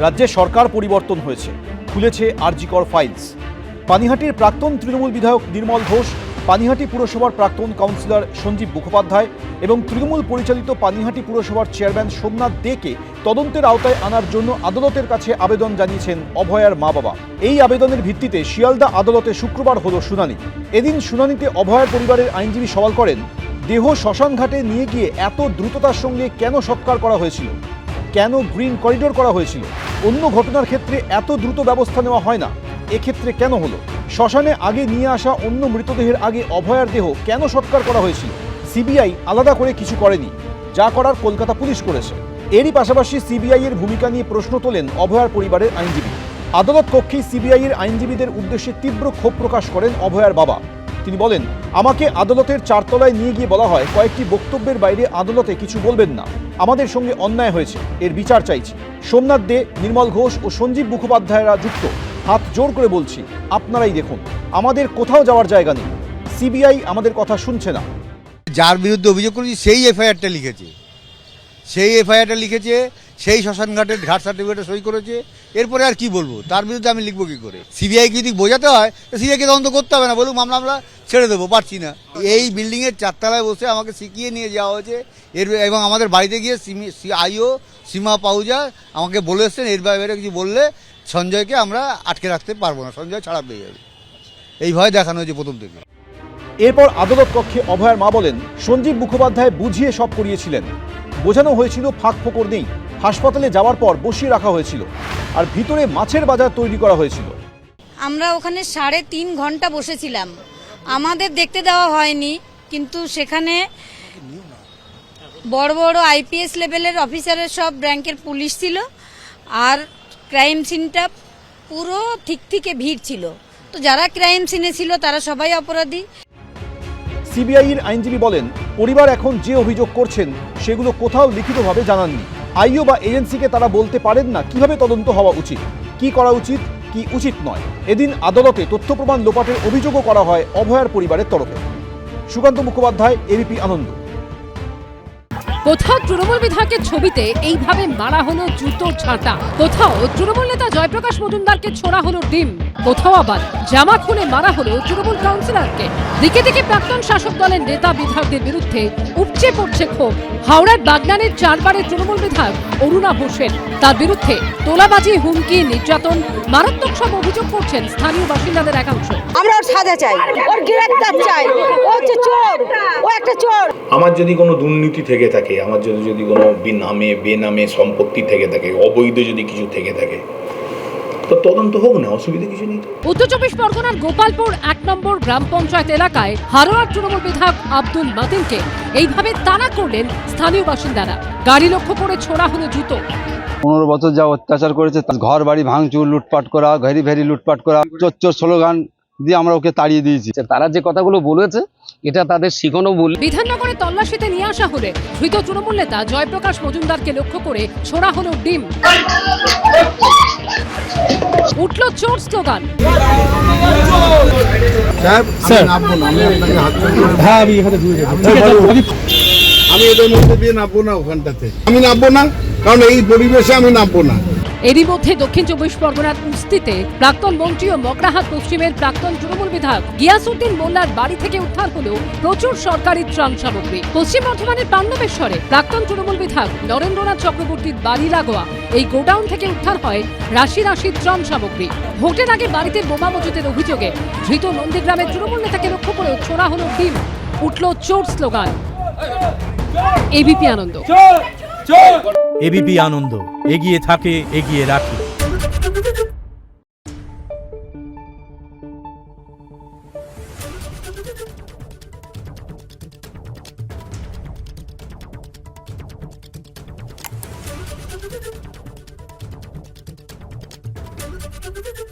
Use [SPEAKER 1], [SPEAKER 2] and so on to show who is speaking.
[SPEAKER 1] রাজ্যে সরকার পরিবর্তন হয়েছে, খুলেছে আরজিকর ফাইলস। পানিহাটির প্রাক্তন তৃণমূল বিধায়ক নির্মল ঘোষ, পানিহাটি পুরসভার প্রাক্তন কাউন্সিলর সঞ্জীব মুখোপাধ্যায় এবং তৃণমূল পরিচালিত পানিহাটি পুরসভার চেয়ারম্যান সোমনাথ দেকে তদন্তের আওতায় আনার জন্য আদালতের কাছে আবেদন জানিয়েছেন অভয়ার মা বাবা। এই আবেদনের ভিত্তিতে শিয়ালদা আদালতে শুক্রবার হলো শুনানি। এদিন শুনানিতে অভয়ার পরিবারের আইনজীবী সওয়াল করেন, দেহ শ্মশান ঘাটে নিয়ে গিয়ে এত দ্রুততার সঙ্গে কেন সৎকার করা হয়েছিল, কেন গ্রিন করিডোর করা হয়েছিল? অন্য ঘটনার ক্ষেত্রে এত দ্রুত ব্যবস্থা নেওয়া হয় না, এক্ষেত্রে কেন হলো? শ্মশানে আগে নিয়ে আসা অন্য মৃতদেহের আগে অভয়ার দেহ কেন সৎকার করা হয়েছিল? সিবিআই আলাদা করে কিছু করেনি, যা করার কলকাতা পুলিশ করেছে। এরই পাশাপাশি সিবিআই এর ভূমিকা নিয়ে প্রশ্ন তোলেন অভয়ার পরিবারের আইনজীবী। আদালত কক্ষে সিবিআই এর আইনজীবীদের উদ্দেশ্যে তীব্র ক্ষোভ প্রকাশ করেন অভয়ার বাবা। তিনি বলেন, আমাকে আদালতের চারতলায় নিয়ে গিয়ে বলা হয় কয়েকটি বক্তব্যের বাইরে আদালতে কিছু বলবেন না, আমাদের সঙ্গে অন্যায় হয়েছে, এর বিচার চাইছি। সোমনাথ দে, নির্মল ঘোষ ও সঞ্জীব মুখোপাধ্যায়রা যুক্ত। হাত জোর করে বলছি, আপনারাই দেখুন, আমাদের কোথাও যাওয়ার জায়গা নেই, সিবিআই আমাদের কথা শুনছে না।
[SPEAKER 2] যার বিরুদ্ধে অভিযোগ করেছি সেই এফআইআরটা লিখেছে, সেই শ্মশানঘাটের ঘাট সার্টিফিকেটে সই করেছে। এরপরে আর কি বলবো, তার বিরুদ্ধে আমি লিখবো কি করে? সিবিআই যদি বোঝাতে হয় সিবিআইকে তদন্ত করতে হবে না, বলুক মামলা আমরা ছেড়ে দেবো, পারছি না। এই বিল্ডিংয়ের চারতলায় বসে আমাকে শিখিয়ে নিয়ে যাওয়া হয়েছে এবং আমাদের বাড়িতে গিয়ে আইও সীমা পাহুজা আমাকে বলে এসছেন এর বাইরে কিছু বললে সঞ্জয়কে আমরা আটকে রাখতে পারবো না, সঞ্জয় ছাড়া পেয়ে যাবে, এই ভয় দেখানো হয়েছে প্রথম থেকে।
[SPEAKER 1] এরপর আদালত কক্ষে অভয়ার মা বলেন, সঞ্জীব মুখোপাধ্যায় বুঝিয়ে সব করিয়েছিলেন, বোঝানো হয়েছিল ফাঁক ফোকর নেই, হাসপাতালে যাওয়ার পর বসিয়ে রাখা হয়েছিল, আর ভিতরে মাছের বাজার তৈরি করা হয়েছিল।
[SPEAKER 3] আমরা ওখানে 3.5 ঘন্টা বসেছিলাম, আমাদের দেখতে দেওয়া হয়নি, কিন্তু সেখানে বড় বড় আইপিএস লেভেলের অফিসারের সব র্যাঙ্কের পুলিশ ছিল, আর ক্রাইম সিনটা পুরো ঠিক থেকে ভিড় ছিল। তো যারা ক্রাইম সিনে ছিল তারা সবাই অপরাধী।
[SPEAKER 1] সিবিআই এর আইনজীবী বলেন, পরিবার এখন যে অভিযোগ করছেন সেগুলো কোথাও লিখিতভাবে জানাননি। আইও বা এজেন্সিকে তারা বলতে পারেন না কিভাবে তদন্ত হওয়া উচিত, কি করা উচিত, কি উচিত নয়। এদিন আদালতে তথ্য প্রমাণ লোপাটের অভিযোগও করা হয় অভয়ার পরিবারের তরফে। সুকান্ত মুখোপাধ্যায়, এবিপি আনন্দ।
[SPEAKER 4] কোথাও তৃণমূল বিধায়কের ছবিতে এইভাবে মারা হলো জুতোর ঝাঁটা, কোথাও তৃণমূল নেতা জয়প্রকাশ মজুমদারকে ছোড়া হলো ডিম, কোথাও আবার জামা খুলে মারা হলো তৃণমূল কাউন্সিলরকে। দিকে দিকে প্রাক্তন শাসক দলের নেতা বিধায়কদের বিরুদ্ধে উপচে পড়ছে ক্ষোভ। হাওড়ার বাগনানের 4 বারের তৃণমূল বিধায়ক অরুণা হোসেন, তার বিরুদ্ধে তোলাবাজি, হুমকি, নির্যাতন, মারাত্মক সব অভিযোগ করছেন স্থানীয় বাসিন্দাদের একাংশ।
[SPEAKER 5] আমরা ওর সাজা চাই, ওর গ্রেফতার চাই, ও হচ্ছে চোর, ও একটা চোর।
[SPEAKER 6] আমার যদি কোনো দুর্নীতি থেকে থাকে, আমার যদি কোনো বেনামে সম্পত্তি থেকে থাকে, অবৈধ যদি কিছু থেকে থাকে, তো তদন্ত হোক না, অসুবিধা কিছু নেই।
[SPEAKER 4] উত্তর 24 পরগনার গোপালপুর 1 নম্বর গ্রাম পঞ্চায়েত এলাকায় হারোয়ার তৃণমূল বিধায়ক আব্দুল মাতিনকে এইভাবে তাড়া করলেন স্থানীয় বাসিন্দারা। গাড়ি লক্ষ্য করে ছোড়া হলো জুতো।
[SPEAKER 7] 15 বছর যা অত্যাচার করেছে, ঘর বাড়ি ভাঙচুর, লুটপাট করা, ভেরি লুটপাট করা, চোর স্লোগান দিয়ে আমরা ওকে তাড়িয়ে দিয়েছি।
[SPEAKER 8] তারা যে কথাগুলো বলেছে এটা তাদের শিখানো ভুল।
[SPEAKER 4] বিধাননগরে তল্লাশিতে নিয়ে আসা হলে ধৃত তৃণমূল নেতা জয়প্রকাশ মজুমদারকে লক্ষ্য করে ছোড়া হলো ডিম। উঠল চোর স্লোগান।
[SPEAKER 9] আমি এদের মধ্যে দিয়ে নামবো না, ওখানটাতে আমি নামবো না, কারণ এই পরিবেশে আমি নামবো না।
[SPEAKER 4] এরই মধ্যে দক্ষিণ 24 পরগনার উস্তিতে প্রাক্তন মন্ত্রী ও মগরাহাট পশ্চিমের প্রাক্তন তৃণমূল বিধায়ক গিয়াসউদ্দিন মোল্লার বাড়ি থেকে উদ্ধার হলো প্রচুর সরকারি ত্রাণ সামগ্রী। পশ্চিম বর্ধমানের পাণ্ডবেশ্বরে প্রাক্তন তৃণমূল বিধায়ক নরেন্দ্রনাথ চক্রবর্তীর বাড়ি লাগোয়া এই গোডাউন থেকে উদ্ধার হয় রাশি ত্রাণ সামগ্রী। ভোটের আগে বাড়িতে বোমা মজুতের অভিযোগে ধৃত নন্দীগ্রামের তৃণমূল নেতাকে লক্ষ্য করে ছোড়া হলো ডিম। উঠল চোর স্লোগান। এবিপি আনন্দ।
[SPEAKER 10] এবিপি আনন্দ, এগিয়ে থাকে, এগিয়ে রাখে।
[SPEAKER 11] Thank you.